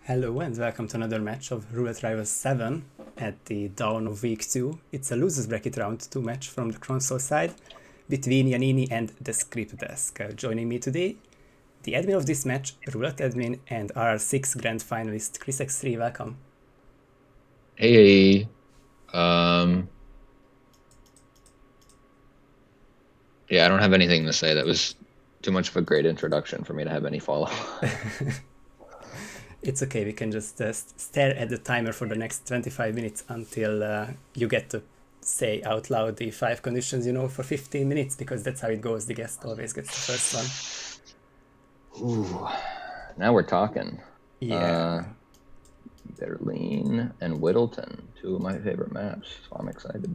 Hello and welcome to another match of Roulette Rivals 7 at the dawn of week 2. It's a losers bracket round 2 match from the console side between Yannini and TheScriptDesk. Joining me today, the admin of this match, Roulette admin and RR6 grand finalist ChrisX3. Welcome. Hey, yeah, I don't have anything to say. That was too much of a great introduction for me to have any follow. It's okay, we can just stare at the timer for the next 25 minutes until you get to say out loud the 5 conditions you know for 15 minutes, because that's how it goes. The guest always gets the first one. Ooh, now we're talking. Yeah. Berlin and Whittleton, two of my favorite maps, so I'm excited.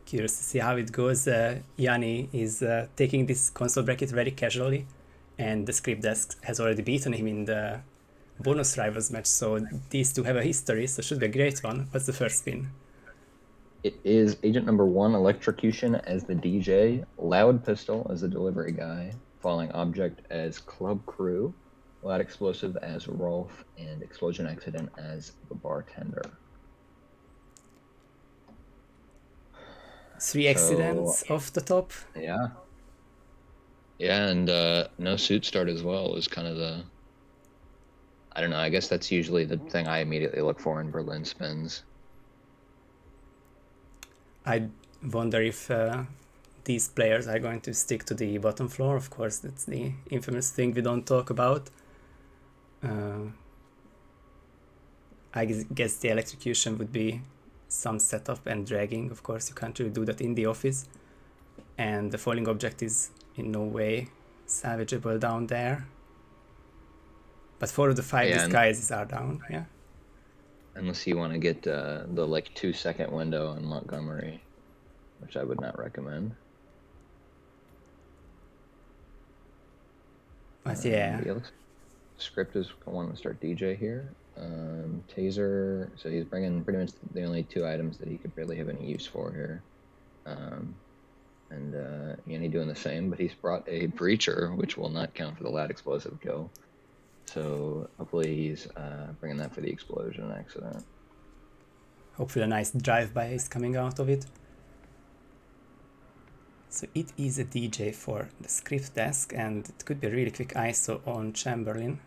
Curious to see how it goes. Yanni is taking this console bracket very casually, and TheScriptDesk has already beaten him in the bonus rivals match, so these two have a history, so it should be a great one. What's the first spin? It is agent number 1, Electrocution as the DJ, Loud Pistol as the delivery guy, Falling Object as Club Crew, Loud Explosive as Rolf, and Explosion Accident as the bartender. 3 accidents off the top. Yeah. Yeah, and no suit start as well is kind of the... I don't know, I guess that's usually the thing I immediately look for in Berlin spins. I wonder if these players are going to stick to the bottom floor. Of course, that's the infamous thing we don't talk about. I guess the electrocution would be some setup and dragging. Of course, you can't really do that in the office. And the falling object is in no way salvageable down there. But 4 of the 5 disguises are down, yeah. Unless you want to get the like 2-second window in Montgomery, which I would not recommend. But yeah. Script is wanting to start DJ here. Taser, so he's bringing pretty much the only 2 items that he could really have any use for here. And Yanni doing the same, but he's brought a breacher, which will not count for the loud explosive kill. So hopefully he's bringing that for the explosion accident. Hopefully a nice drive-by is coming out of it. So it is a DJ for TheScriptDesk, and it could be a really quick ISO on Chamberlain.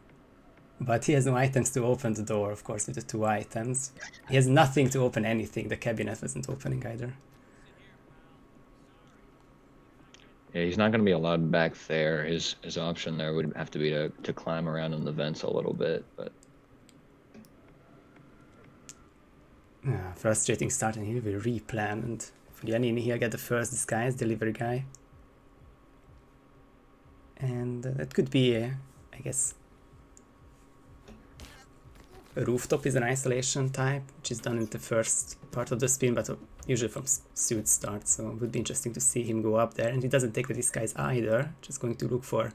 But he has no items to open the door, of course, with the 2 items. He has nothing to open anything. The cabinet wasn't opening either. Yeah, he's not going to be allowed back there. His option there would have to be to climb around in the vents a little bit, but... frustrating start, and he will replan, and for Yannini he'll get the first disguise, delivery guy. And that could be, I guess... A rooftop is an isolation type, which is done in the first part of the spin, but usually from suit start, so it would be interesting to see him go up there. And he doesn't take the disguise either, just going to look for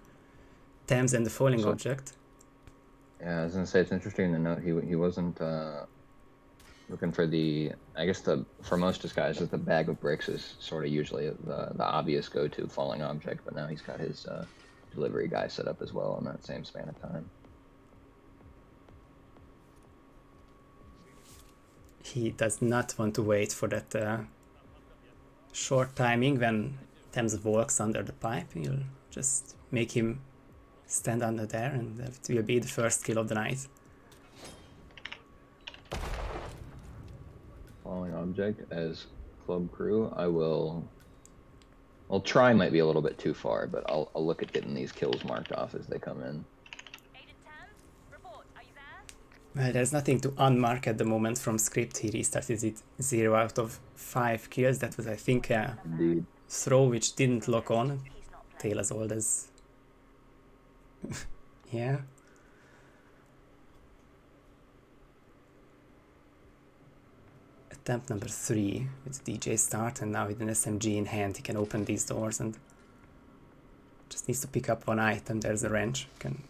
Thames and the falling object. Yeah, I was going to say, it's interesting to note he wasn't looking for the... I guess for most disguises, the bag of bricks is sort of usually the obvious go-to falling object, but now he's got his delivery guy set up as well in that same span of time. He does not want to wait for that short timing when Thames walks under the pipe. He'll just make him stand under there, and it will be the first kill of the night. Falling object as Club Crew. I'll try might be a little bit too far, but I'll look at getting these kills marked off as they come in. Well, there's nothing to unmark at the moment from Script. He restarted it 0 out of 5 kills. That was, I think, a throw which didn't lock on. Tail as old as... yeah. Attempt number 3 with DJ start, and now with an SMG in hand he can open these doors and just needs to pick up 1 item. There's a wrench. Can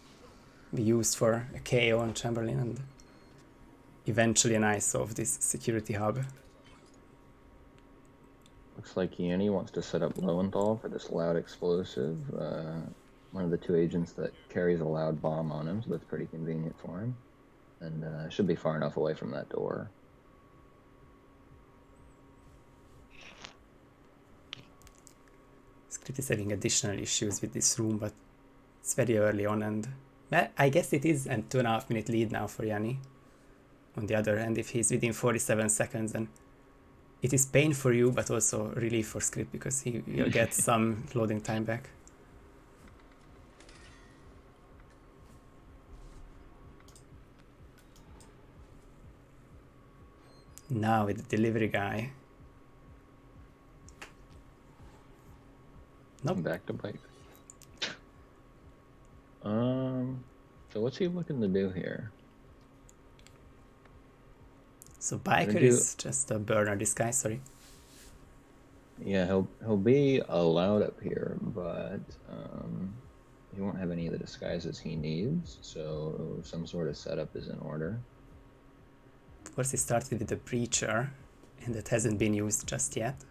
be used for a KO on Chamberlain and eventually an ISO of this security hub. Looks like Yannini wants to set up Lowenthal for this loud explosive. one of the two agents that carries a loud bomb on him, so that's pretty convenient for him. And should be far enough away from that door. Script is having additional issues with this room, but it's very early on, and well, I guess it is a 2.5 minute lead now for Yanni. On the other hand, if he's within 47 seconds, then it is pain for you, but also relief for Script, because he will get some loading time back. Now with the delivery guy. Nope. Back to bike. So what's he looking to do here? So biker is just a burner disguise, sorry. Yeah, he'll be allowed up here, but he won't have any of the disguises he needs, so some sort of setup is in order. Of course, he started with the Breacher, and that hasn't been used just yet.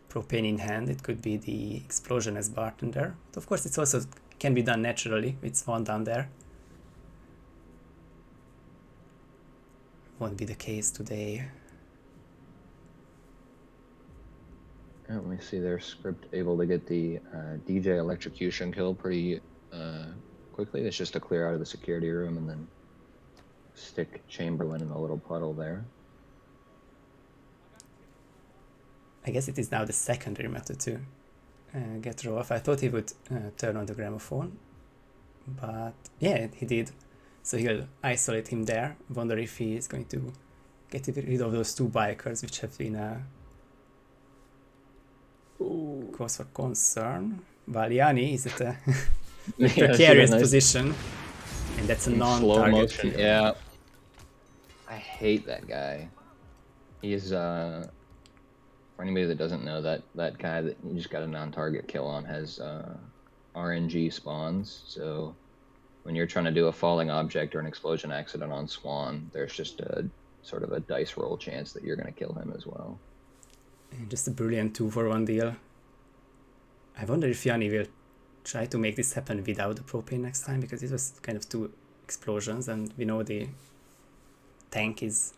Propane in hand, it could be the explosion as bartender. But of course, it's also can be done naturally with Swan down there. Won't be the case today. Let me see their Script able to get the DJ electrocution kill pretty quickly. It's just to clear out of the security room and then stick Chamberlain in the little puddle there. I guess it is now the secondary method to get off. I thought he would turn on the gramophone, but yeah, he did. So he'll isolate him there. Wonder if he is going to get rid of those two bikers, which have been a cause for concern. While Yanni is at a precarious position, and that's a non-target kill. Yeah, I hate that guy. He's for anybody that doesn't know, that guy that you just got a non-target kill on has RNG spawns. So when you're trying to do a falling object or an explosion accident on Swan, there's just a sort of a dice roll chance that you're going to kill him as well. And just a brilliant 2-for-1 deal. I wonder if Yanni will try to make this happen without the propane next time, because it was kind of 2 explosions, and we know the tank is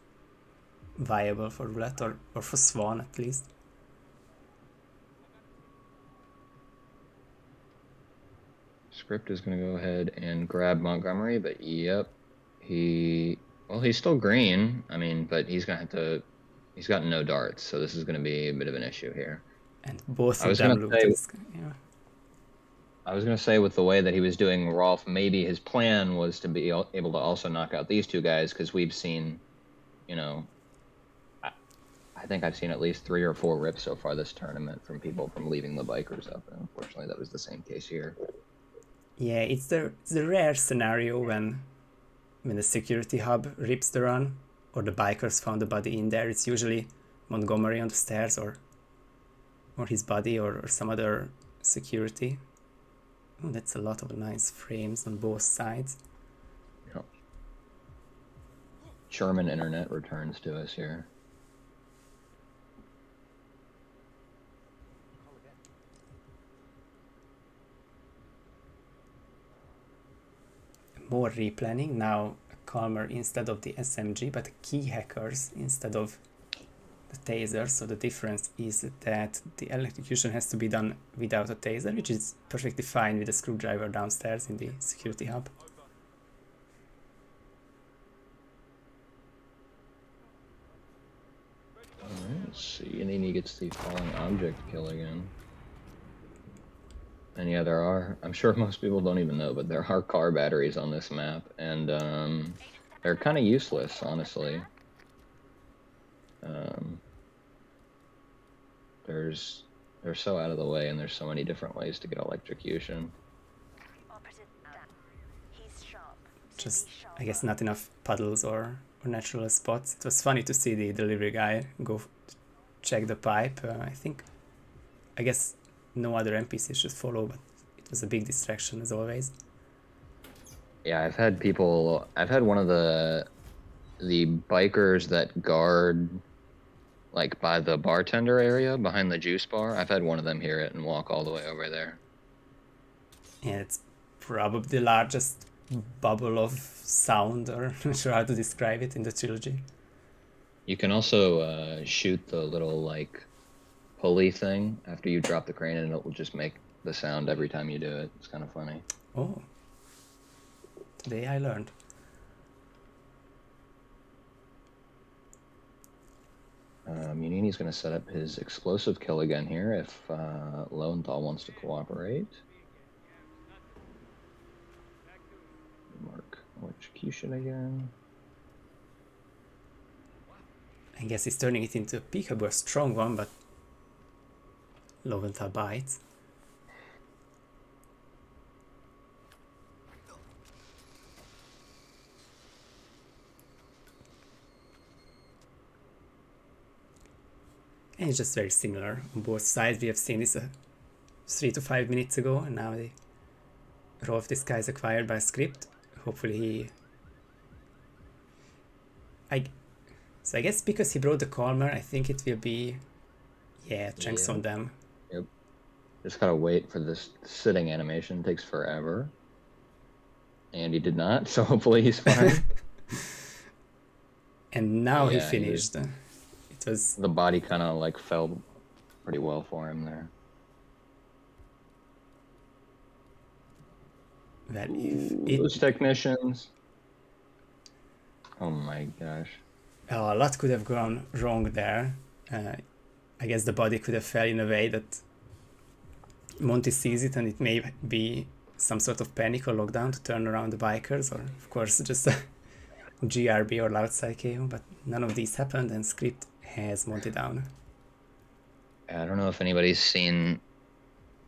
viable for Roulette, or for Swan at least. Script is going to go ahead and grab Montgomery, but yep, he's still green. I mean, but he's going to have to, he's got no darts, so this is going to be a bit of an issue here. And both of them looked yeah. I was going to say, with the way that he was doing Rolf, maybe his plan was to be able to also knock out these two guys, because we've seen, you know, I think I've seen at least 3 or 4 rips so far this tournament from people from leaving the bikers up, and unfortunately that was the same case here. Yeah, it's the rare scenario when the security hub rips the run, or the bikers found the body in there. It's usually Montgomery on the stairs, or his body, or some other security. Oh, that's a lot of nice frames on both sides. Yep. Sherman internet returns to us here. More replanning, now a calmer instead of the SMG, but key hackers instead of the taser. So the difference is that the electrocution has to be done without a taser, which is perfectly fine with a screwdriver downstairs in the security hub. Alright, let's see. Yannini gets the falling object kill again. And yeah, there are, I'm sure most people don't even know, but there are car batteries on this map, and they're kind of useless, honestly. They're so out of the way, and there's so many different ways to get electrocution. Just, I guess, not enough puddles or natural spots. It was funny to see the delivery guy go check the pipe. I guess no other NPCs should follow, but it was a big distraction as always. Yeah, I've had one of the bikers that guard, like, by the bartender area behind the juice bar. I've had one of them hear it and walk all the way over there. Yeah, it's probably the largest bubble of sound, or not sure how to describe it, in the trilogy. You can also shoot the little like pulley thing after you drop the crane, and it will just make the sound every time you do it. It's kind of funny. Oh, today I learned. Yannini's going to set up his explosive kill again here if Lowenthal wants to cooperate. Mark execution again. I guess he's turning it into a peekaboo, a strong one, but Lowenthal bites. And it's just very similar on both sides. We have seen this 3 to 5 minutes ago, and now the row of this guy is acquired by Script. Hopefully he... So I guess because he brought the Calmer, I think it will be... Yeah, chunks on them. Yep. Just gotta wait for this sitting animation. It takes forever. And he did not, so hopefully he's fine. And now he finished. It was... The body kind of like fell pretty well for him there. Well, those technicians. Oh my gosh. A lot could have gone wrong there. I guess the body could have fell in a way that Monty sees it, and it may be some sort of panic or lockdown to turn around the bikers, or of course just a GRB or loudside KO, but none of these happened, and Script has Monty down. I don't know if anybody's seen...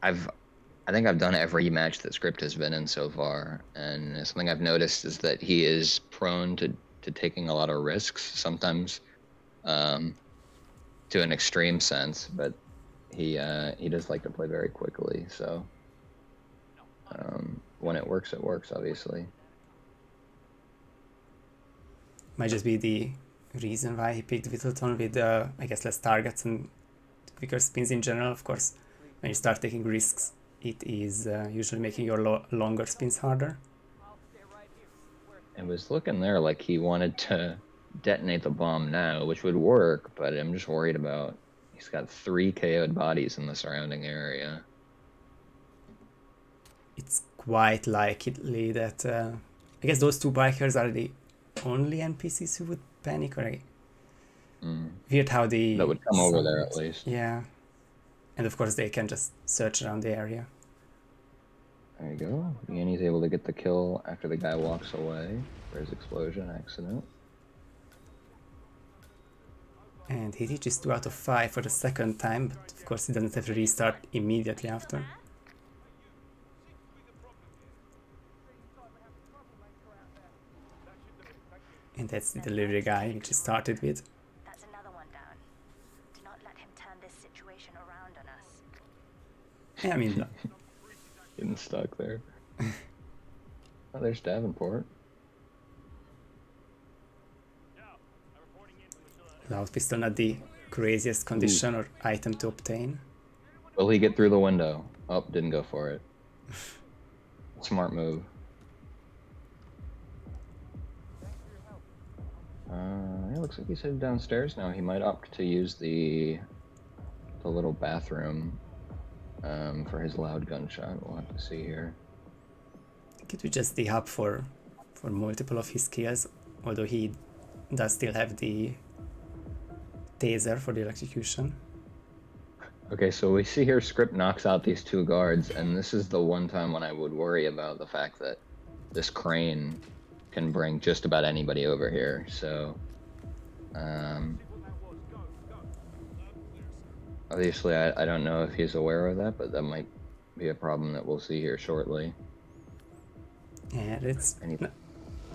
I think I've done every match that Script has been in so far, and something I've noticed is that he is prone to taking a lot of risks, sometimes to an extreme sense, but he does like to play very quickly, so when it works, obviously. Might just be the reason why he picked Whittleton with, I guess, less targets and quicker spins in general. Of course, when you start taking risks, it is usually making your longer spins harder. It was looking there like he wanted to detonate the bomb now, which would work, but I'm just worried about... He's got 3 KO'd bodies in the surrounding area. It's quite likely that... I guess those 2 bikers are the only NPCs who would panic, or... Weird how the... That would come over there at least. Yeah. And of course they can just search around the area. There you go. Yanni's able to get the kill after the guy walks away for his explosion accident. And he reaches 2 out of 5 for the second time, but of course he doesn't have to restart immediately after. And that's the delivery guy, which he started with. That's another one down. Do not let him turn this situation around on us. Yeah, I mean... Getting stuck there. Oh, there's Davenport. Loud pistol, not the craziest condition or item to obtain. Will he get through the window? Oh, didn't go for it. Smart move. It looks like he's headed downstairs now. He might opt to use the little bathroom for his loud gunshot. We'll have to see here. I think it would just the hub for multiple of his kills, although he does still have the taser for the electrocution. Okay, so we see here Script knocks out these 2 guards, and this is the one time when I would worry about the fact that this crane can bring just about anybody over here, so... obviously, I don't know if he's aware of that, but that might be a problem that we'll see here shortly. Yeah, it's...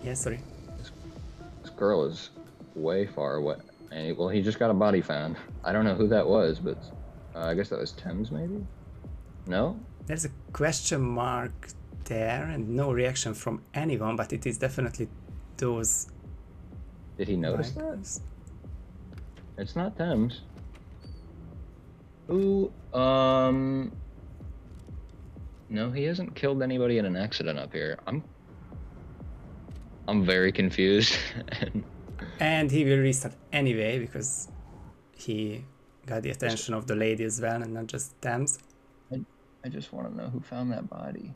Yeah, sorry. This girl is way far away. And he just got a body found. I don't know who that was, but I guess that was Thames, maybe? No? There's a question mark there, and no reaction from anyone, but it is definitely those... Did he notice that? It's not Thames. Who, No, he hasn't killed anybody in an accident up here. I'm very confused. And he will restart anyway because he got the attention of the lady as well and not just Thames. I just want to know who found that body.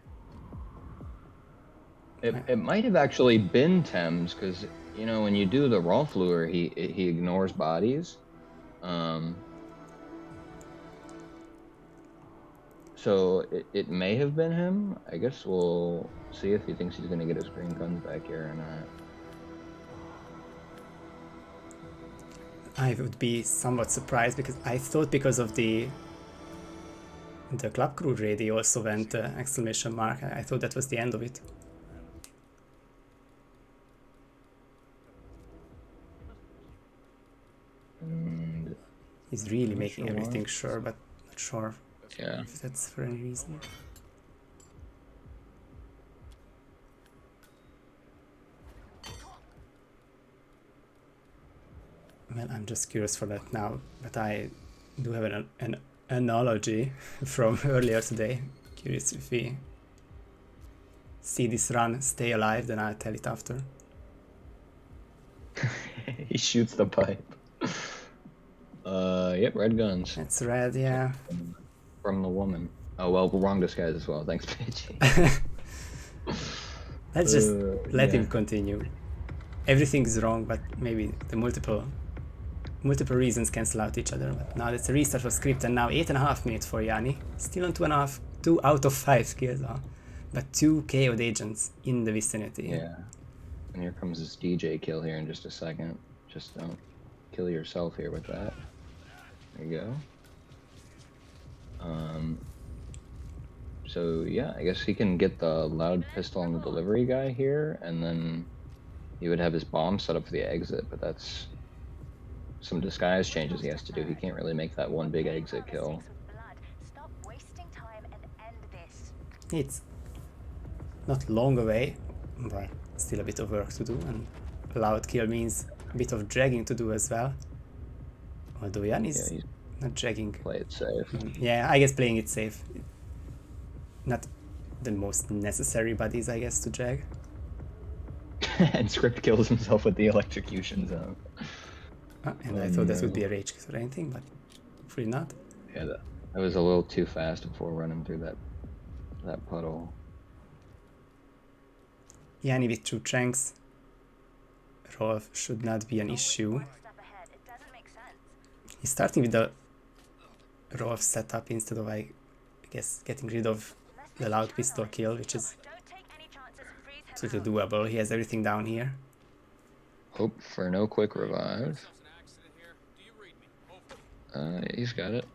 It might have actually been Thames, because you know when you do the Rolf lure, he ignores bodies. So it may have been him. I guess we'll see if he thinks he's gonna get his green guns back here or not. I would be somewhat surprised because I thought because of the club crew raid also went exclamation mark. I thought that was the end of it. And he's really making everything sure, but not sure if that's for any reason. Well, I'm just curious for that now, but I do have an analogy from earlier today. Curious if we see this run stay alive, then I'll tell it after. He shoots the pipe. Yep, red guns. It's red, yeah. From the woman. Oh well, wrong disguise as well. Thanks, Pidgey. Let's just let him continue. Everything's wrong, but maybe the multiple reasons cancel out each other. But now that's a restart for script, and now 8.5 minutes for Yanni. Still on 2.5, 2 out of 5 kills, but 2 KO'd agents in the vicinity. Yeah. And here comes this DJ kill here in just a second. Just don't kill yourself here with that. There you go. So yeah, I guess he can get the loud pistol on the delivery guy here, and then he would have his bomb set up for the exit, but that's some disguise changes he has to do. He can't really make that one big exit kill. It's not long away, but still a bit of work to do, and loud kill means a bit of dragging to do as well. Although Yanni's not dragging. Play it safe. Yeah, I guess playing it safe. Not the most necessary bodies, I guess, to drag. And Script kills himself with the electrocution zone. And I thought that would be a rage kill or anything, but hopefully not. Yeah, that was a little too fast before running through that puddle. Yanni with 2 tranks. Rolf should not be an issue. He's starting with the Rolf setup instead of, I guess, getting rid of the loud pistol kill, which is absolutely doable. He has everything down here. Hope for no quick revive. He's got it.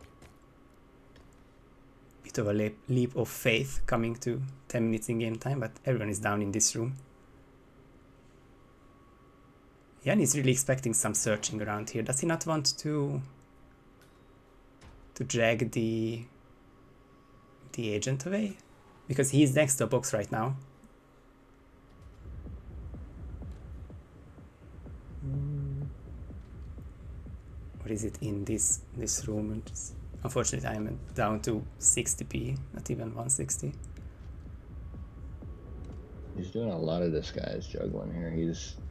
Bit of a leap of faith coming to 10 minutes in game time, but everyone is down in this room. Jan is really expecting some searching around here. Does he not want to drag the agent away? Because he's next to a box right now. Or is it in this room? Unfortunately, I'm down to 60p, not even 160. He's doing a lot of disguise juggling here.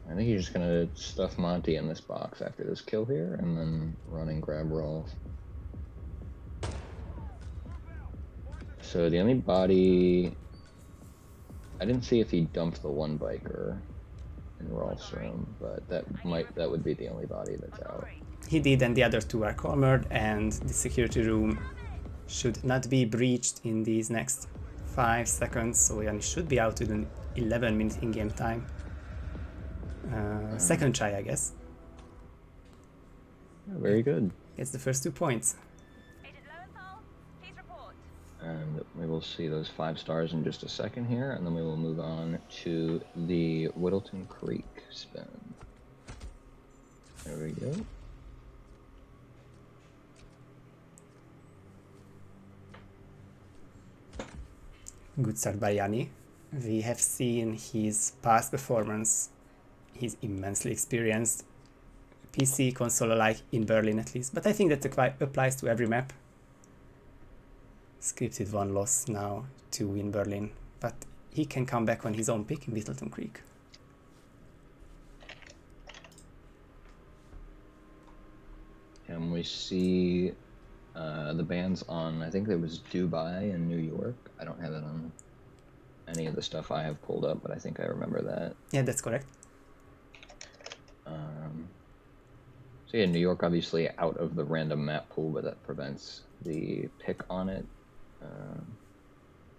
I think he's just gonna stuff Monty in this box after this kill here, and then run and grab Rolf. So the only body, I didn't see if he dumped the one biker in Rolf's room, but that would be the only body that's out. He did, and the other 2 are cornered, and the security room should not be breached in these next 5 seconds, so Yanni should be out within 11 minutes in game time. Second try, I guess. Very good. Gets the first 2 points. And we will see those 5 stars in just a second here, and then we will move on to the Whittleton Creek spin. There we go. Good start by Yanni. We have seen his past performance. He's immensely experienced. PC, console alike, in Berlin at least. But I think that applies to every map. Scripted one loss now, 2 in Berlin, but he can come back on his own pick in Whittleton Creek. And we see the bands on, I think there was Dubai and New York. I don't have it on any of the stuff I have pulled up, but I think I remember that. Yeah, that's correct. So yeah, New York obviously out of the random map pool, but that prevents the pick on it.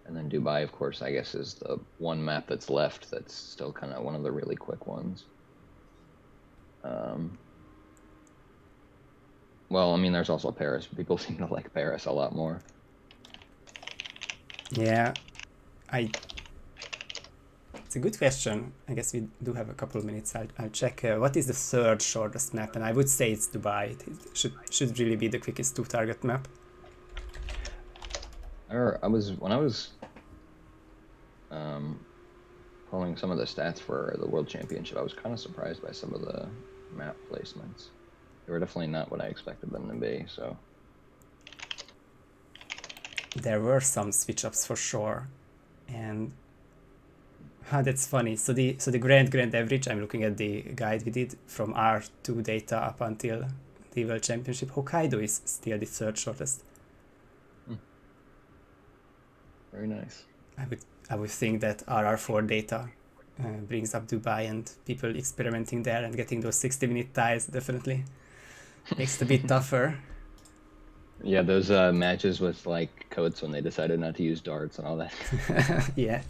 And then Dubai, of course, I guess is the one map that's left that's still kind of one of the really quick ones. Well, I mean, there's also Paris. People seem to like Paris a lot more. Yeah, it's a good question. I guess we do have a couple of minutes. I'll check what is the third shortest map, and I would say it's Dubai. It should really be the quickest 2-target map. When I was pulling some of the stats for the World Championship, I was kind of surprised by some of the map placements. They were definitely not what I expected them to be, so. There were some switch-ups for sure, and that's funny. So the grand average, I'm looking at the guide we did from R2 data up until the World Championship. Hokkaido is still the third shortest. Very nice. I would think that RR4 data brings up Dubai, and people experimenting there and getting those 60-minute ties definitely makes it a bit tougher. Yeah, those matches with like coats when they decided not to use darts and all that. Yeah,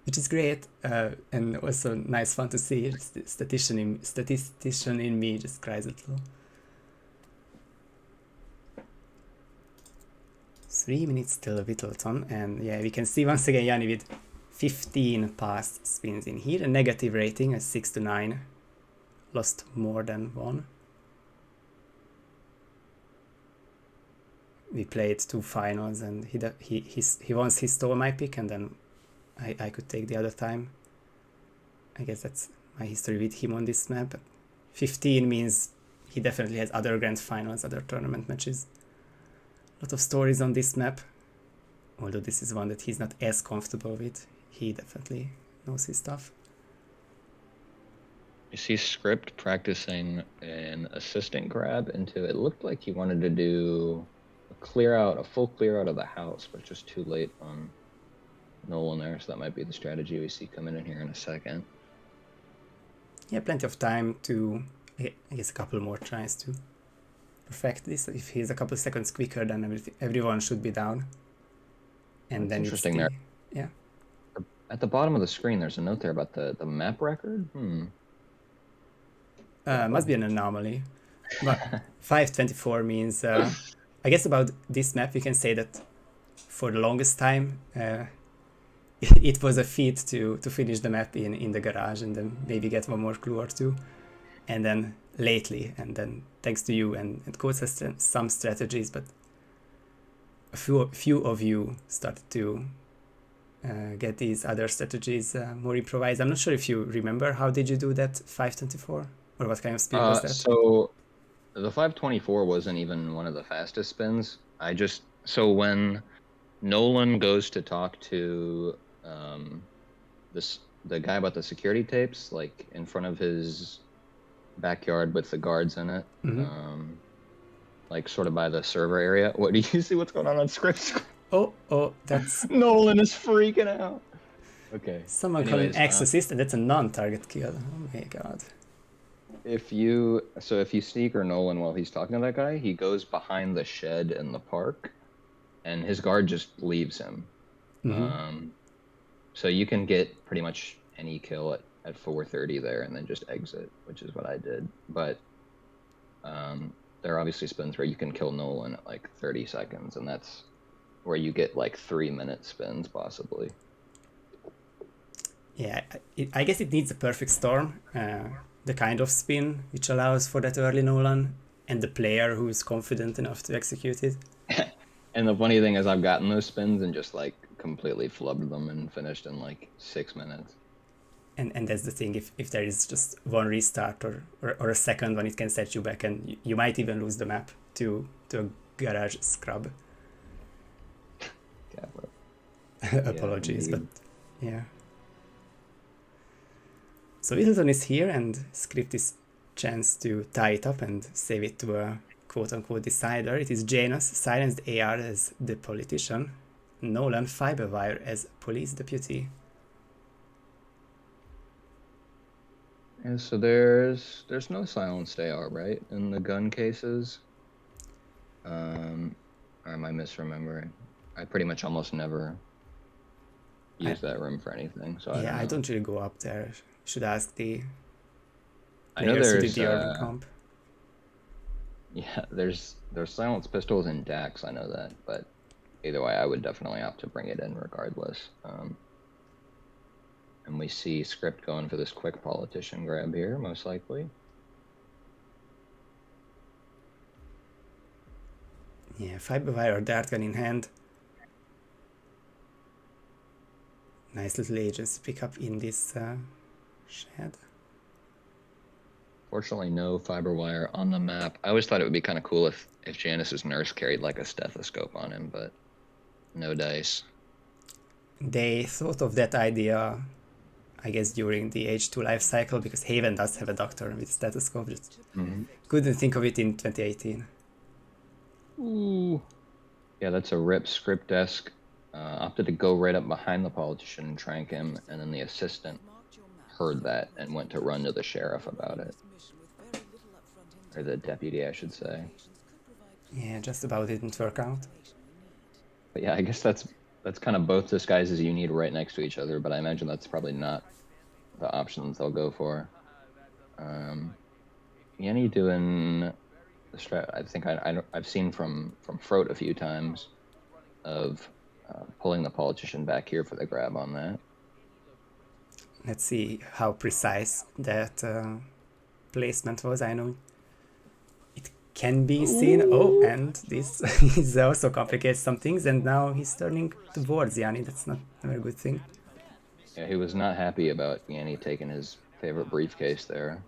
which is great, and also nice fun to see. The statistician in me just cries a little. 3 minutes till Whittleton, and yeah, we can see once again Yanni with 15 passed spins in here, a negative rating, a 6-9, lost more than 1. We played 2 finals, and he once he stole my pick, and then I could take the other time. I guess that's my history with him on this map. 15 means he definitely has other grand finals, other tournament matches. A lot of stories on this map, although this is one that he's not as comfortable with. He definitely knows his stuff. You see Script practicing an assistant grab into, it looked like he wanted to do a full clear out of the house, but just too late on Nolan there, so that might be the strategy we see coming in here in a second. Yeah, plenty of time to, I guess, a couple more tries to perfect this. If he's a couple seconds quicker, then everyone should be down. And then interesting there. Yeah. At the bottom of the screen, there's a note there about the map record. Must be an anomaly. But 5:24 means, I guess about this map, we can say that for the longest time, it was a feat to finish the map in the garage and then maybe get one more clue or two. And then lately, and then thanks to you and Coach has some strategies, but a few of you started to get these other strategies more improvised. I'm not sure if you remember, how did you do that 5:24, or what kind of speed was that? So the 5:24 wasn't even one of the fastest spins. So when Nolan goes to talk to the guy about the security tapes, like in front of his backyard with the guards in it, like sort of by the server area. What do you see? What's going on Scripts? Oh, that's Nolan is freaking out. Okay. Someone calling X assist, and that's a non-target kill. Oh my god. If you sneaker Nolan while he's talking to that guy, he goes behind the shed in the park, and his guard just leaves him. So you can get pretty much any kill at 4:30 there, and then just exit, which is what I did. But there are obviously spins where you can kill Nolan at like 30 seconds, and that's where you get like 3-minute spins possibly. Yeah, I guess it needs a perfect storm. The kind of spin which allows for that early Nolan, and the player who is confident enough to execute it. And the funny thing is, I've gotten those spins and just like completely flubbed them and finished in like 6 minutes. And that's the thing, if there is just one restart or a second one, it can set you back, and you might even lose the map to a garage scrub. Apologies, Yeah, but yeah. So Whittleton is here, and Script is chance to tie it up and save it to a quote-unquote decider. It is Janus, silenced AR as the politician, Nolan Fiberwire as police deputy. Yeah, so there's no silenced AR, right, in the gun cases? Or am I misremembering? I pretty much almost never use that room for anything, so I don't know. I don't really go up there. Should ask the I know players who did there's the urban comp. yeah, there's silenced pistols in DAX, I know that, but either way, I would definitely opt to bring it in regardless. And we see Script going for this quick politician grab here, most likely. Yeah, Fiberwire or dart gun in hand. Nice little agency pickup in this shed. Fortunately, no fiber wire on the map. I always thought it would be kind of cool if Janice's nurse carried like a stethoscope on him, but no dice. They thought of that idea, I guess, during the H2 life cycle, because Haven does have a doctor with stethoscope. Just couldn't think of it in 2018. Ooh. Yeah, that's a rip. ScriptDesk opted to go right up behind the politician and trank him, and then the assistant heard that and went to run to the sheriff about it. Or the deputy, I should say. Yeah, just about didn't work out. But yeah, I guess that's kind of both disguises you need right next to each other, but I imagine that's probably not the options they'll go for. Yanni doing the strat, I think I've seen from Froat a few times of pulling the politician back here for the grab on that. Let's see how precise that placement was. I know it can be seen. Oh, and this is also complicates some things, and now he's turning towards Yanni. That's not a very good thing. Yeah, he was not happy about Yanni taking his favorite briefcase there.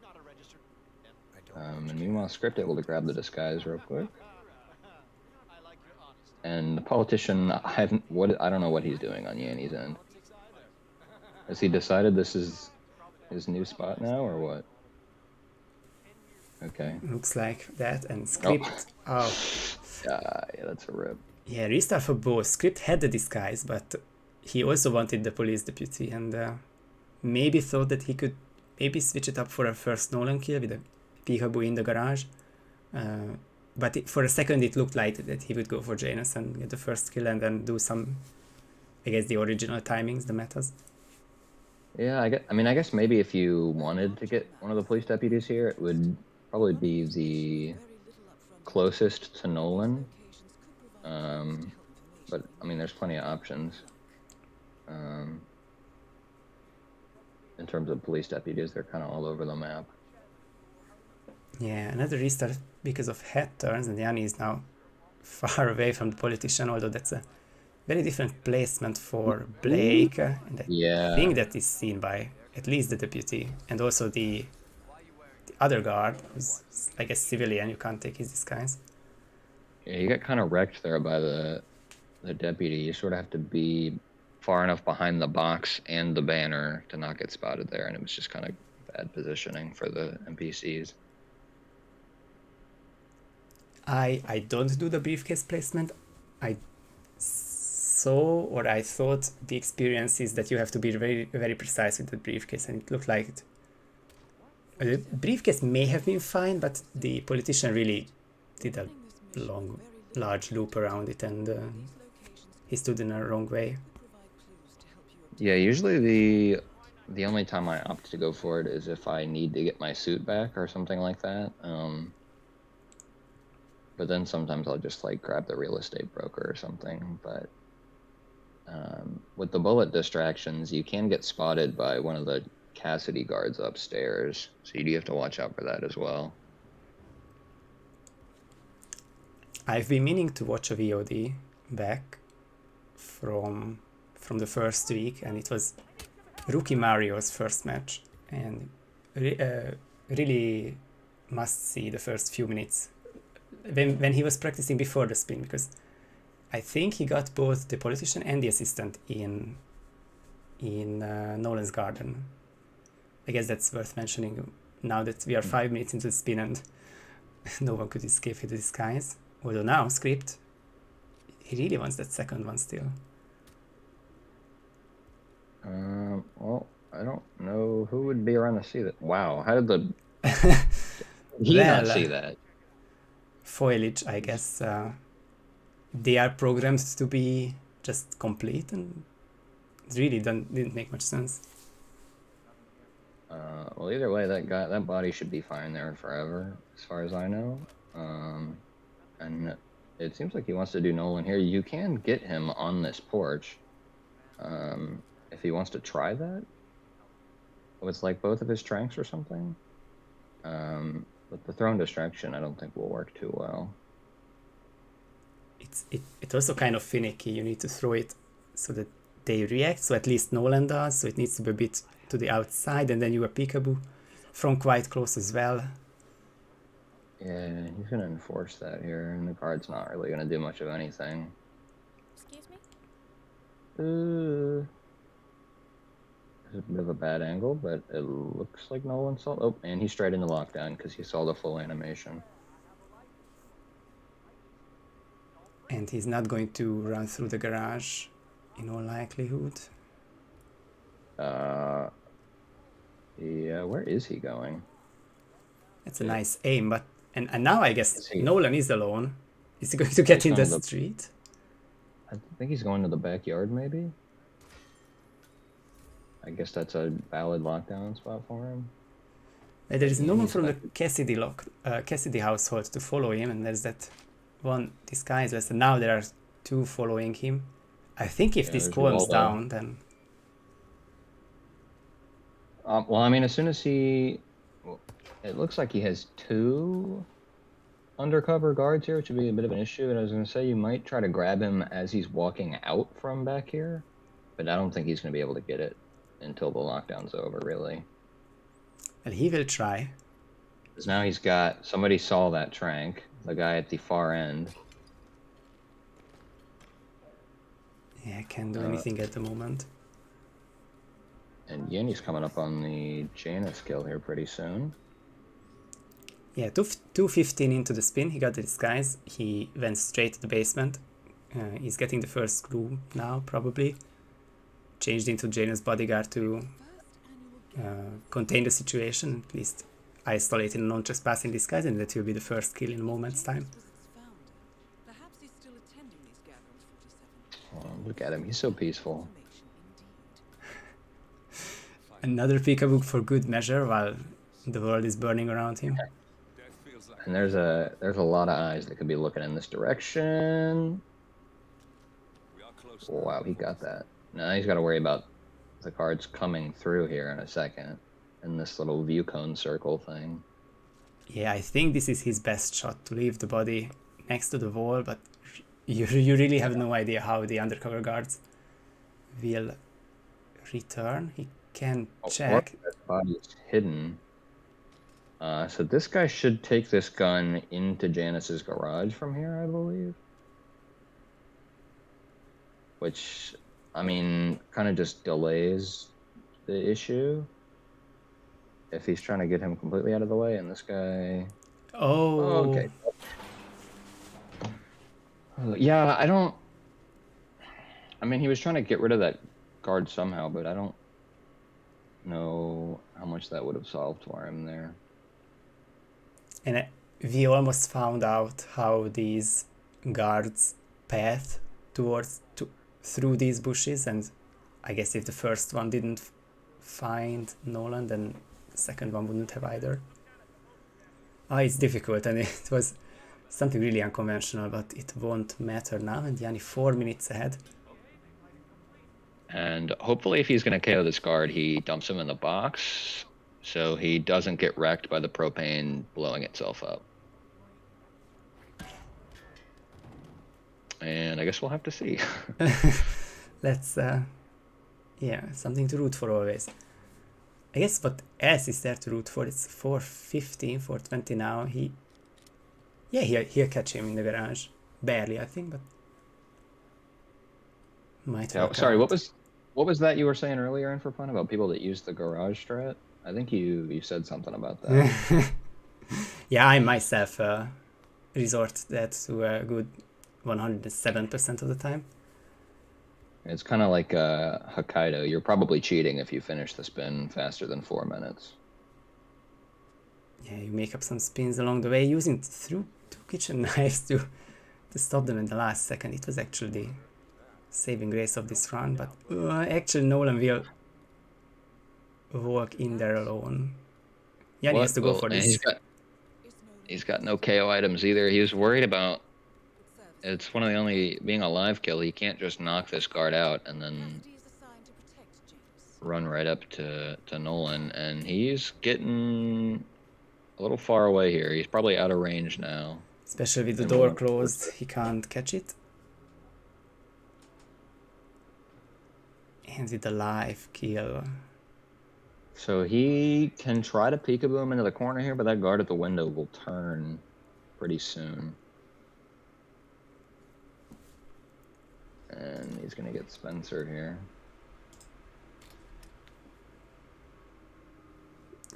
And meanwhile, Script able to grab the disguise real quick. And the politician, I don't know what he's doing on Yanni's end. Has he decided this is his new spot now, or what? Okay. Looks like that, and Script. Oh. Yeah, that's a rip. Yeah, restart for both. Script had the disguise, but he also wanted the police deputy, and maybe thought that he could maybe switch it up for a first Nolan kill with a peekaboo in the garage. But for a second it looked like that he would go for Janus and get the first kill and then do some, I guess, the original timings, the metas. Yeah, I guess maybe if you wanted to get one of the police deputies here, it would probably be the closest to Nolan. But I mean, there's plenty of options. In terms of police deputies, they're kind of all over the map. Yeah, another restart because of head turns, and Yanni is now far away from the politician, although that's a very different placement for Blake. And I think that is seen by at least the deputy, and also the other guard, who's like a civilian. You can't take his disguise. Yeah, you got kind of wrecked there by the deputy. You sort of have to be far enough behind the box and the banner to not get spotted there, and it was just kind of bad positioning for the NPCs. I don't do the briefcase placement. I thought the experience is that you have to be very, very precise with the briefcase, and it looked like it. The briefcase may have been fine, but the politician really did a large loop around it, and he stood in a wrong way. Yeah, usually the only time I opt to go for it is if I need to get my suit back or something like that. But then sometimes I'll just like grab the real estate broker or something. But with the bullet distractions, you can get spotted by one of the Cassidy guards upstairs, so you do have to watch out for that as well. I've been meaning to watch a VOD back from the first week, and it was Rookie Mario's first match, and really must see the first few minutes when he was practicing before the spin, because I think he got both the politician and the assistant in Nolan's garden. I guess that's worth mentioning now that we are 5 minutes into the spin and no one could escape with the disguise. Although now, Script, he really wants that second one still. Well, I don't know who would be around to see that. Wow, how did he not see that? Foliage, I guess. They are programmed to be just complete, and it really didn't make much sense. Well, either way, that body should be fine there forever, as far as I know. And it seems like he wants to do Nolan here. You can get him on this porch, if he wants to try that. With like both of his tranks or something. But the thrown distraction, I don't think will work too well. It's also kind of finicky. You need to throw it so that they react, so at least Nolan does, so it needs to be a bit to the outside, and then you are peekaboo from quite close as well. Yeah, he's going to enforce that here, and the card's not really going to do much of anything. Excuse me? It's a bit of a bad angle, but it looks like Nolan saw... Oh, and he's straight into lockdown because he saw the full animation. And he's not going to run through the garage, in all likelihood. Yeah, where is he going? It's a nice aim, but... And now I guess Nolan is alone. Is he going to get in the street? I think he's going to the backyard, maybe? I guess that's a valid lockdown spot for him. There is no one from the Cassidy household to follow him, and there's that one disguiseless, and now there are two following him. I think if this calms down, then... Well, I mean, as soon as he... Well, it looks like he has two undercover guards here, which would be a bit of an issue. And I was going to say, you might try to grab him as he's walking out from back here. But I don't think he's going to be able to get it until the lockdown's over, really. Well, he will try. Because now he's got... Somebody saw that trank. The guy at the far end. Yeah, can't do anything at the moment. And Yannini's coming up on the Janus kill here pretty soon. Yeah, 2:15 into the spin, he got the disguise. He went straight to the basement. He's getting the first clue now, probably. Changed into Janus bodyguard to contain the situation, at least isolate in a non-trespassing disguise, and that will be the first kill in a moment's time. Oh, look at him, he's so peaceful. Another peekaboo for good measure while the world is burning around him. And there's a lot of eyes that could be looking in this direction. Wow, he got that. Now he's got to worry about the cards coming through here in a second. In this little view cone circle thing. Yeah, I think this is his best shot, to leave the body next to the wall, but you really have no idea how the undercover guards will return. He can check. That body is hidden. So this guy should take this gun into Janus's garage from here, I believe. Which, I mean, kind of just delays the issue. If he's trying to get him completely out of the way, and this guy... Oh, okay. Yeah, I don't... I mean, he was trying to get rid of that guard somehow, but I don't know how much that would have solved for him there. And we almost found out how these guards path through these bushes, and I guess if the first one didn't find Nolan, then the second one wouldn't have either. It's difficult, and it was something really unconventional, but it won't matter now, and Yanni 4 minutes ahead. And hopefully if he's going to KO this guard, he dumps him in the box so he doesn't get wrecked by the propane blowing itself up. And I guess we'll have to see. Let's, yeah, something to root for always. I guess what else is there to root for? It's 4:15, 4:20 now. He'll catch him in the garage. Barely, I think, but Might Yeah, work sorry, out. what was that you were saying earlier in for fun about people that use the garage strat? I think you said something about that. Yeah, I myself resort that to a good 107% of the time. It's kind of like Hokkaido. You're probably cheating if you finish the spin faster than 4 minutes. Yeah, you make up some spins along the way using through two kitchen knives to stop them in the last second. It was actually the saving grace of this run, but actually Nolan will walk in there alone. Yanni has What? to go Well, for and this. he's got no KO items either. He was worried about. It's one of the only being a live kill. He can't just knock this guard out and then run right up to Nolan, and he's getting a little far away here. He's probably out of range now. Especially with the And door we'll- closed, he can't catch it. And with the live kill. So he can try to peekaboo him into the corner here, but that guard at the window will turn pretty soon. And he's going to get Spencer here.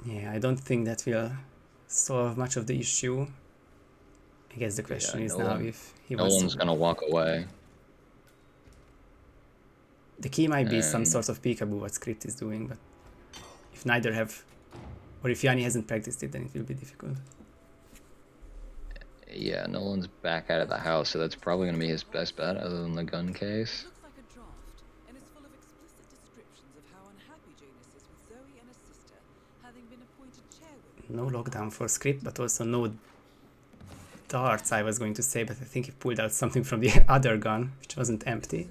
Yeah, I don't think that will solve much of the issue. I guess the question is now if he wants Nolan's going to walk away. The key might be some And- sort of peekaboo what Script is doing, but if neither have, or if Yanni hasn't practiced it, then it will be difficult. Yeah, Nolan's back out of the house, so that's probably going to be his best bet other than the gun case. Looks like a draft, and is full of explicit descriptions of how unhappy Janus is with Zoe and her sister, having been appointed chairwoman. No lockdown for Script, but also no darts, I was going to say, but I think he pulled out something from the other gun, which wasn't empty.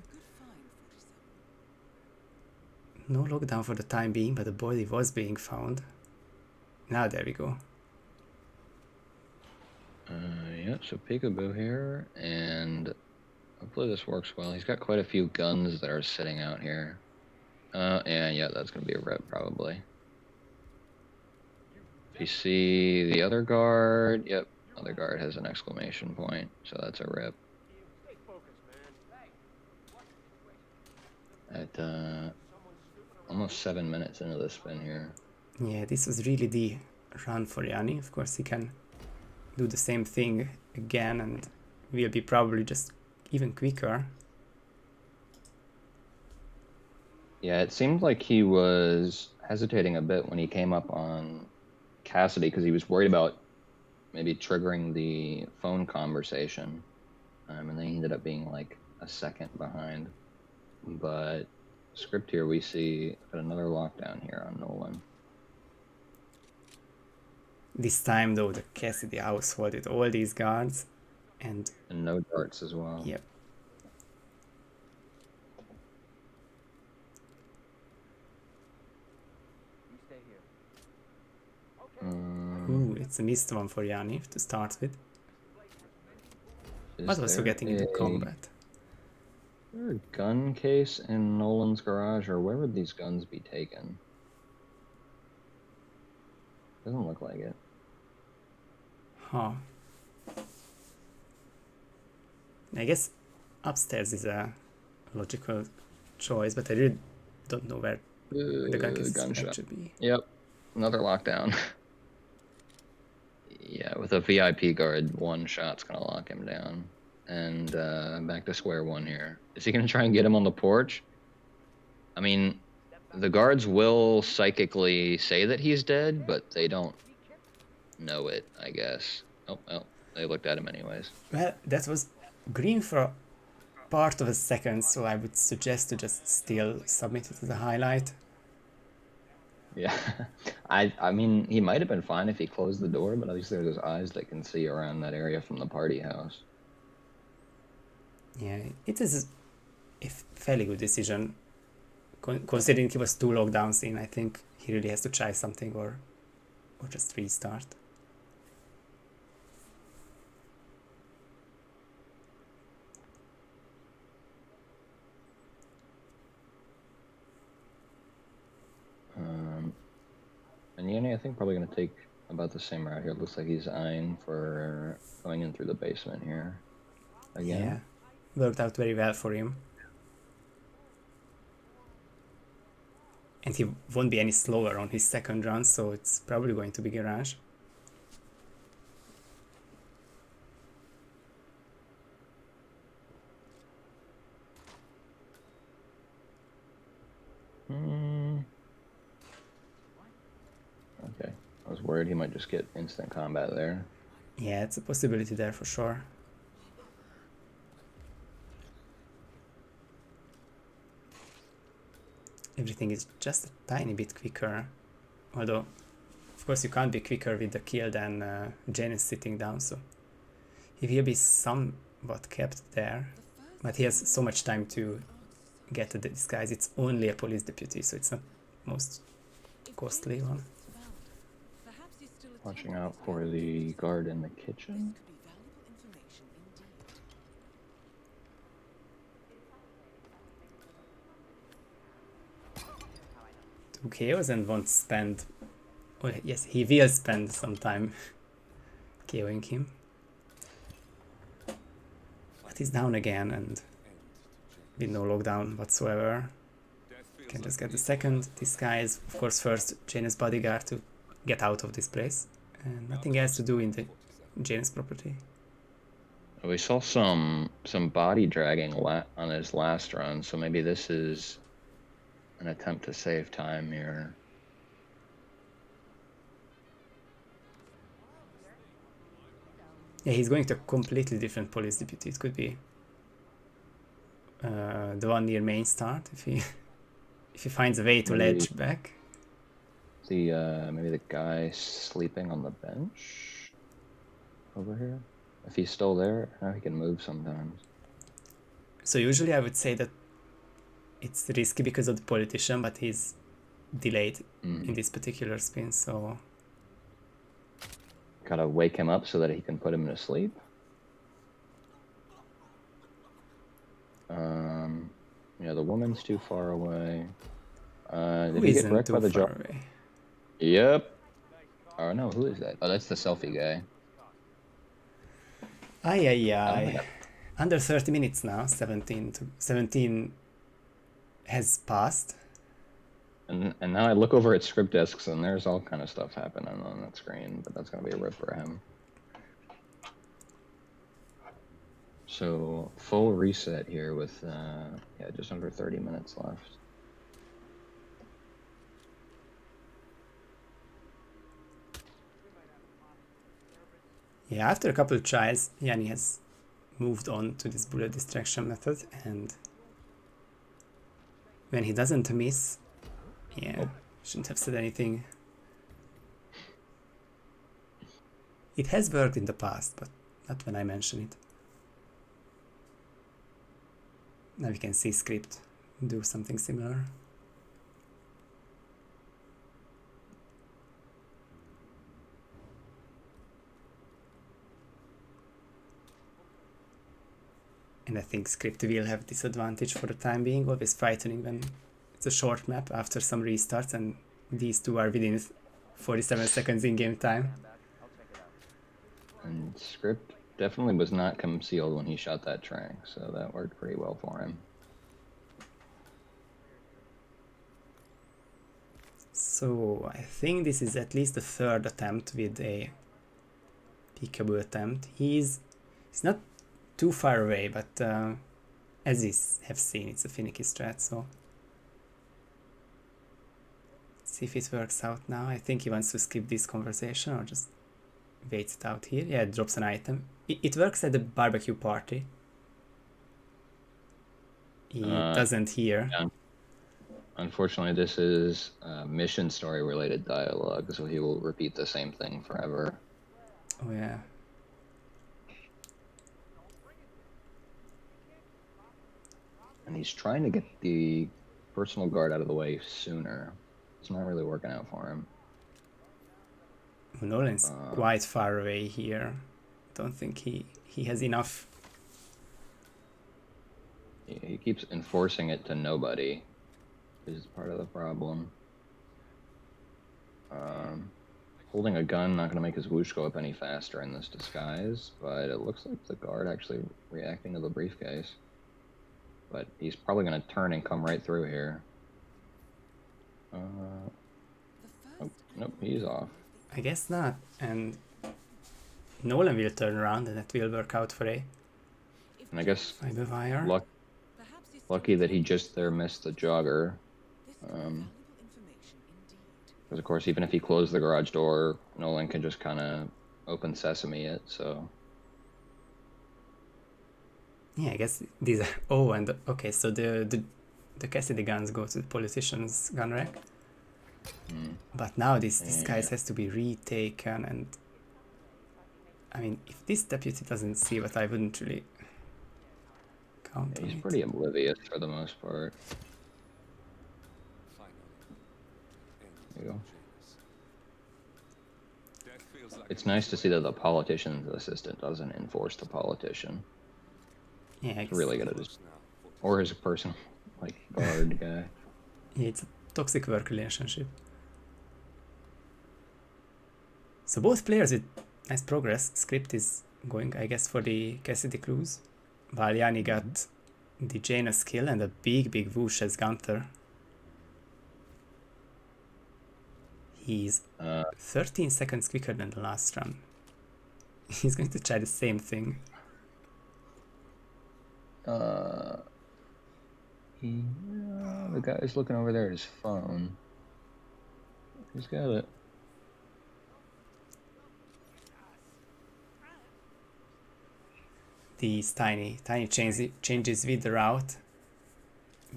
No lockdown for the time being, but the body was being found. Now there we go. Yeah, so peekaboo here, and hopefully this works well. He's got quite a few guns that are sitting out here. And yeah, that's going to be a rip probably. If you see the other guard, yep, other guard has an exclamation point, so that's a rip. At almost 7 minutes into the spin here. Yeah, this was really the run for Yanni. Of course, he can do the same thing again and will be probably just even quicker. Yeah, it seemed like he was hesitating a bit when he came up on Cassidy because he was worried about maybe triggering the phone conversation. And then he ended up being like a second behind. But Script here, we see another lockdown here on Nolan. This time though, the Cassidy household with all these guards and no darts as well. Yep. Ooh, it's a missed one for Yanni to start with. But also getting into combat. Is there a gun case in Nolan's garage, or where would these guns be taken? Doesn't look like it. Huh. I guess upstairs is a logical choice, but I really don't know where the gun case should be. Yep, another lockdown. Yeah, with a VIP guard, one shot's gonna lock him down. And back to square one here. Is he gonna try and get him on the porch? I mean, the guards will psychically say that he's dead, but they don't know it, I guess. Oh, well, they looked at him anyways. Well, that was green for part of a second, so I would suggest to just still submit it as a highlight. Yeah, I mean, he might have been fine if he closed the door, but at least there's eyes that can see around that area from the party house. Yeah, it is a fairly good decision. Considering he was 2 lockdowns in, I think he really has to try something or just restart. And Yanni, I think, probably going to take about the same route here. It looks like he's eyeing for going in through the basement here. Again. Yeah, worked out very well for him. And he won't be any slower on his second run, so it's probably going to be Garage. Okay, I was worried he might just get instant combat there. Yeah, it's a possibility there for sure. Everything is just a tiny bit quicker. Although, of course, you can't be quicker with the kill than Jane is sitting down, so he will be somewhat kept there. But he has so much time to get the disguise. It's only a police deputy, so it's not most costly one. Watching out for the guard in the kitchen. Two KOs and won't spend. Oh, yes, he will spend some time KOing him. But he's down again and with no lockdown whatsoever. Can just get the second disguise. Of course, first Jane's bodyguard to get out of this place. And nothing else to do in the Jane's property. We saw some body dragging on his last run, so maybe this is an attempt to save time here. Yeah, he's going to a completely different police deputy. It could be the one near main start if he finds a way to ledge back. Maybe the guy sleeping on the bench over here. If he's still there, now he can move sometimes. So usually I would say that it's risky because of the politician, but he's delayed in this particular spin, so gotta wake him up so that he can put him to sleep. Yeah, the woman's too far away. Did he get wrecked by the jar? Yep. Oh no, who is that? Oh, that's the selfie guy. Ay. Under 30 minutes now. 17 has passed. And now I look over at ScriptDesks and there's all kind of stuff happening on that screen, but that's gonna be a rip for him. So full reset here with yeah, just under 30 minutes left. Yeah, after a couple of tries, Yanni has moved on to this bullet distraction method, and when he doesn't miss, yeah, shouldn't have said anything. It has worked in the past, but not when I mention it. Now we can see Script do something similar. And I think Script will have this advantage for the time being, always frightening when it's a short map after some restarts and these two are within 47 seconds in-game time. And Script definitely was not concealed when he shot that trank, so that worked pretty well for him. So I think this is at least the third attempt with a peekaboo attempt. He's not too far away, but as you have seen, it's a finicky strat, so let's see if it works out now. I think he wants to skip this conversation or just waits it out here. Yeah, it drops an item. It works at the barbecue party. He doesn't here. Yeah. Unfortunately, this is mission story related dialogue, so he will repeat the same thing forever. Oh yeah. And he's trying to get the personal guard out of the way sooner. It's not really working out for him. Nolan's quite far away here. Don't think he has enough. He keeps enforcing it to nobody. This is part of the problem. Holding a gun not going to make his whoosh go up any faster in this disguise, but it looks like the guard actually reacting to the briefcase. But he's probably going to turn and come right through here. The Oh, first nope, he's off. I guess not. And Nolan will turn around and that will work out for a And I guess fiber wire. perhaps he's lucky that he just there missed the jogger. This could be valuable information indeed. Because of course, even if he closed the garage door, Nolan can just kind of open sesame it. So Yeah, I guess these are. Oh, and okay, so the Cassidy guns go to the politician's gun rack. But now this disguise has to be retaken, and I mean, if this deputy doesn't see what I wouldn't really count yeah, on he's it. pretty oblivious for the most part. There you go. It's nice to see that the politician's assistant doesn't enforce the politician. Yeah, I He's guess really good at his, or his personal, like, guard guy. yeah, it's a toxic work relationship. So both players with nice progress. Script is going, I guess, for the Cassidy cruise, while Yanni got the Janus kill and a big whoosh as Gunther. He's 13 seconds quicker than the last run. He's going to try the same thing. The guy's looking over there at his phone. He's got it. These tiny changes with the route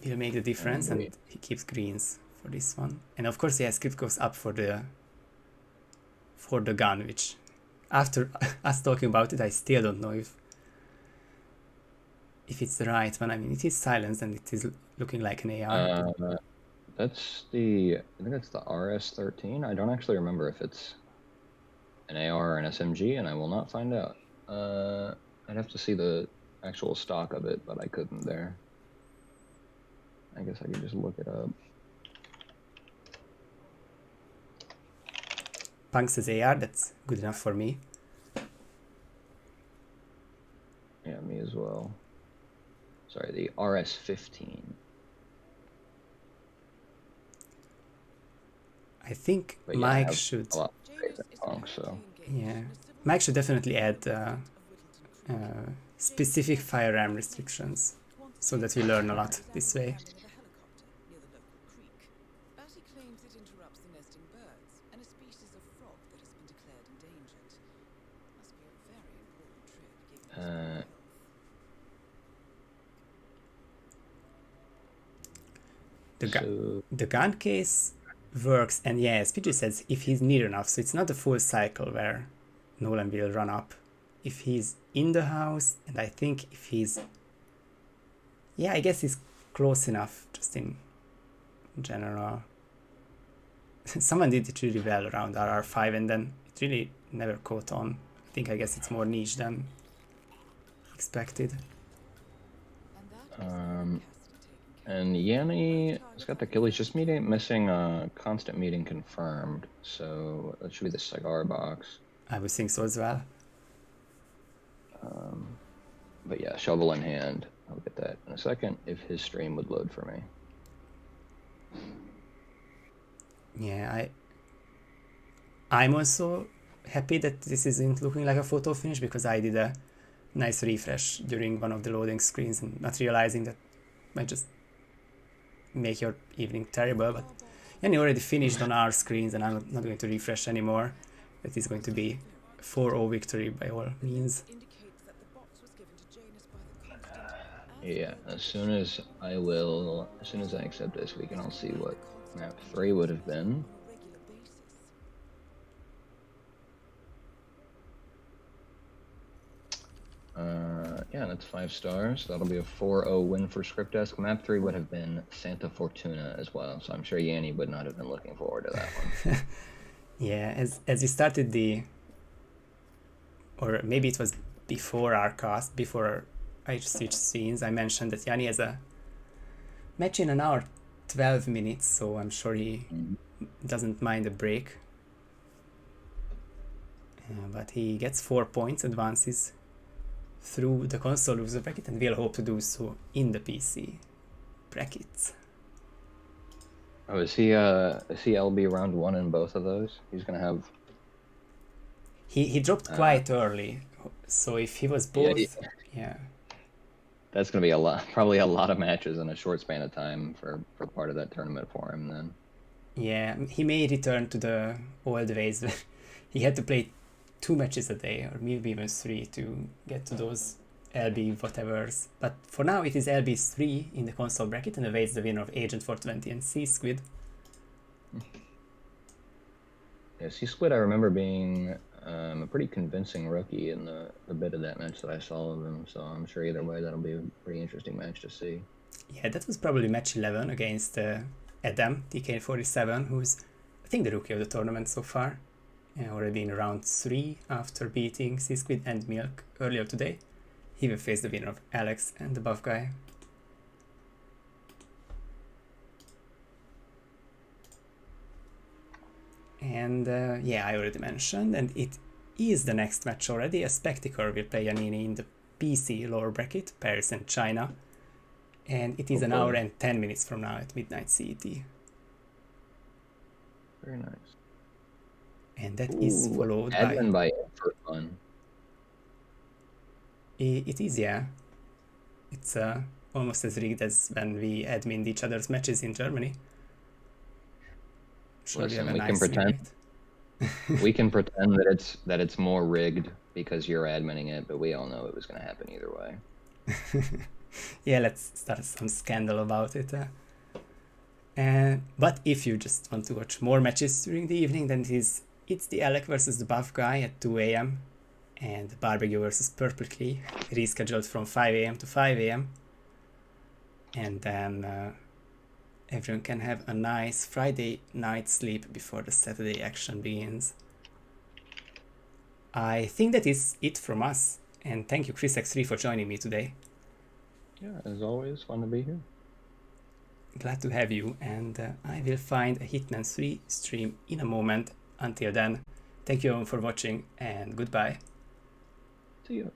will make the difference, and he keeps greens for this one. And of course, yeah, Script goes up for the gun, which after us talking about it, I still don't know if it's the right one. I mean, it is silenced and it is looking like an AR. That's the, I think that's the RS13. I don't actually remember if it's an AR or an SMG, and I will not find out. I'd have to see the actual stock of it, but I couldn't there. I guess I could just look it up. Punk says AR, that's good enough for me. Yeah, me as well. Sorry, the RS15. I think But yeah, I Mike have should. a lot of faith in Punk, so. Yeah, Mike should definitely add specific firearm restrictions so that we learn a lot this way. Batty claims it interrupts the nesting birds and a species of frog that has been declared endangered. Must be a very important trip given its health. The gun case works, and yeah, PG says if he's near enough, so it's not a full cycle where Nolan will run up. If he's in the house, and I think if he's, yeah, I guess he's close enough, just in general. Someone did it really well around RR5, and then it really never caught on. I guess it's more niche than expected. And Yanni has got the kill. He's just missing constant meeting confirmed, so that should be the cigar box. I would think so as well. But yeah, shovel in hand. I'll get that in a second if his stream would load for me. Yeah, I'm also happy that this isn't looking like a photo finish, because I did a nice refresh during one of the loading screens and not realizing that might just make your evening terrible. But Yanni already finished on our screens, and I'm not going to refresh anymore. That is going to be 4-0 victory by all means. Yeah, as soon as I accept this, we can all see what map 3 would have been. Yeah, that's 5 stars. That'll be a 4-0 win for ScriptDesk. Map 3 would have been Santa Fortuna as well, so I'm sure Yanni would not have been looking forward to that one. Yeah, as we started or maybe it was before our cast, before I switched scenes, I mentioned that Yanni has a match in an hour 12 minutes, so I'm sure he doesn't mind a break. But he gets 4 points, advances through the console loser bracket, and we'll hope to do so in the PC brackets. Oh, is he LB round 1 in both of those? He's gonna have. He dropped quite early, so if he was both, yeah. That's gonna be a lot, probably a lot of matches in a short span of time for part of that tournament for him then. Yeah, he may return to the old ways where he had to play 2 matches a day, or maybe even 3 to get to those LB whatevers. But for now it is LB3 in the console bracket and awaits the winner of Agent 420 and Sea Squid. Yeah, Sea Squid I remember being a pretty convincing rookie in the bit of that match that I saw of him, so I'm sure either way that'll be a pretty interesting match to see. Yeah, that was probably match 11 against Adam, TK47, who's I think the rookie of the tournament so far. Already in round 3 after beating Sea Squid and Milk earlier today. He will face the winner of Alex and the buff guy. And yeah, I already mentioned, and it is the next match already. A Spectacle will play Yannini in the PC lower bracket, Paris and China. And it is an hour and 10 minutes from now at midnight CET. Very nice. And that is followed Admin by for fun. It is, yeah. It's almost as rigged as when we admin each other's matches in Germany. Sure, Listen, we we can pretend. We can pretend that it's more rigged because you're adminning it, but we all know it was going to happen either way. Yeah, let's start some scandal about it. But if you just want to watch more matches during the evening, then it's the Alec versus the buff guy at 2 a.m. and Barbecue versus Purple Key, rescheduled from 5 a.m. to 5 a.m. And then everyone can have a nice Friday night sleep before the Saturday action begins. I think that is it from us, and thank you ChrisX3 for joining me today. Yeah, as always, fun to be here. Glad to have you, and I will find a Hitman 3 stream in a moment. Until then, thank you everyone for watching, and goodbye. See you.